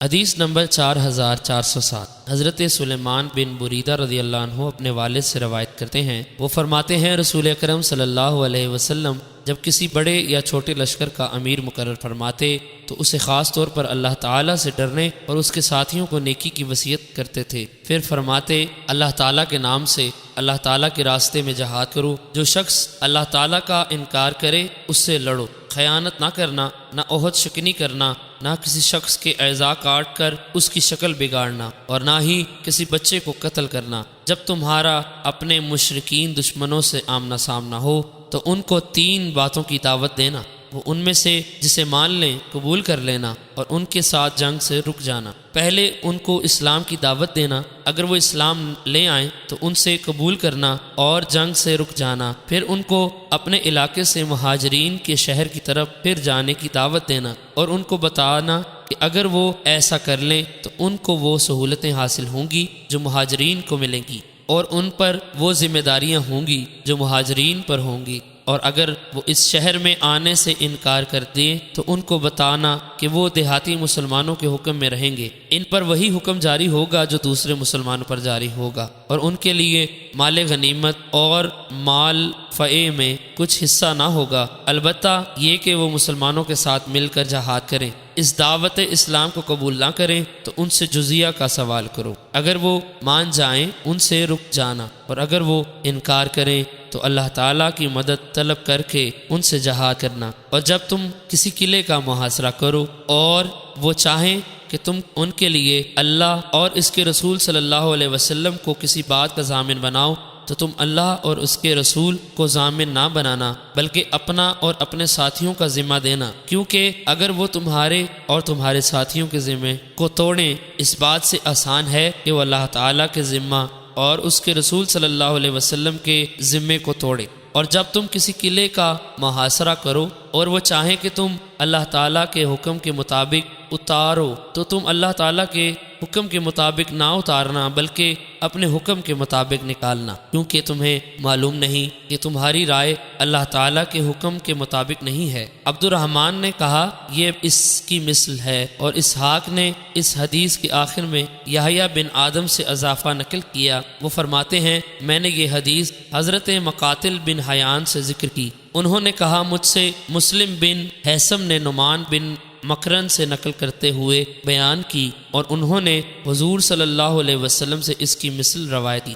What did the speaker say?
حدیث نمبر 4407۔ حضرت سلیمان بن بریدہ رضی اللہ عنہ اپنے والد سے روایت کرتے ہیں، وہ فرماتے ہیں رسول اکرم صلی اللہ علیہ وسلم جب کسی بڑے یا چھوٹے لشکر کا امیر مقرر فرماتے تو اسے خاص طور پر اللہ تعالیٰ سے ڈرنے اور اس کے ساتھیوں کو نیکی کی وصیت کرتے تھے۔ پھر فرماتے اللہ تعالیٰ کے نام سے اللہ تعالیٰ کے راستے میں جہاد کرو، جو شخص اللہ تعالیٰ کا انکار کرے اس سے لڑو، خیانت نہ کرنا، نہ عہد شکنی کرنا، نہ کسی شخص کے اعضاء کاٹ کر اس کی شکل بگاڑنا، اور نہ ہی کسی بچے کو قتل کرنا۔ جب تمہارا اپنے مشرکین دشمنوں سے آمنا سامنا ہو تو ان کو 3 باتوں کی دعوت دینا، وہ ان میں سے جسے مان لیں قبول کر لینا اور ان کے ساتھ جنگ سے رک جانا۔ پہلے ان کو اسلام کی دعوت دینا، اگر وہ اسلام لے آئیں تو ان سے قبول کرنا اور جنگ سے رک جانا۔ پھر ان کو اپنے علاقے سے مہاجرین کے شہر کی طرف پھر جانے کی دعوت دینا اور ان کو بتانا کہ اگر وہ ایسا کر لیں تو ان کو وہ سہولتیں حاصل ہوں گی جو مہاجرین کو ملیں گی، اور ان پر وہ ذمہ داریاں ہوں گی جو مہاجرین پر ہوں گی، اور اگر وہ اس شہر میں آنے سے انکار کر دیں تو ان کو بتانا کہ وہ دیہاتی مسلمانوں کے حکم میں رہیں گے، ان پر وہی حکم جاری ہوگا جو دوسرے مسلمانوں پر جاری ہوگا، اور ان کے لیے مال غنیمت اور مال فئے میں کچھ حصہ نہ ہوگا، البتہ یہ کہ وہ مسلمانوں کے ساتھ مل کر جہاد کریں۔ اس دعوت اسلام کو قبول نہ کریں تو ان سے جزیہ کا سوال کرو، اگر وہ مان جائیں ان سے رک جانا، اور اگر وہ انکار کریں تو اللہ تعالیٰ کی مدد طلب کر کے ان سے جہاد کرنا۔ اور جب تم کسی قلعے کا محاصرہ کرو اور وہ چاہیں کہ تم ان کے لیے اللہ اور اس کے رسول صلی اللہ علیہ وسلم کو کسی بات کا ضامن بناؤ تو تم اللہ اور اس کے رسول کو ضامن نہ بنانا بلکہ اپنا اور اپنے ساتھیوں کا ذمہ دینا، کیونکہ اگر وہ تمہارے اور تمہارے ساتھیوں کے ذمے کو توڑیں اس بات سے آسان ہے کہ وہ اللہ تعالیٰ کے ذمہ اور اس کے رسول صلی اللہ علیہ وسلم کے ذمے کو توڑے۔ اور جب تم کسی قلعے کا محاصرہ کرو اور وہ چاہیں کہ تم اللہ تعالیٰ کے حکم کے مطابق اتارو تو تم اللہ تعالیٰ کے حکم کے مطابق نہ اتارنا بلکہ اپنے حکم کے مطابق نکالنا، کیونکہ تمہیں معلوم نہیں کہ تمہاری رائے اللہ تعالیٰ کے حکم کے مطابق نہیں ہے۔ عبد الرحمن نے کہا یہ اس کی مثل ہے، اور اسحاق نے اس حدیث کے آخر میں یحییٰ بن آدم سے اضافہ نقل کیا، وہ فرماتے ہیں میں نے یہ حدیث حضرت مقاتل بن حیان سے ذکر کی، انہوں نے کہا مجھ سے مسلم بن حیثم نے نعمان بن مکرن سے نقل کرتے ہوئے بیان کی، اور انہوں نے حضور صلی اللہ علیہ وسلم سے اس کی مثل روایت کی۔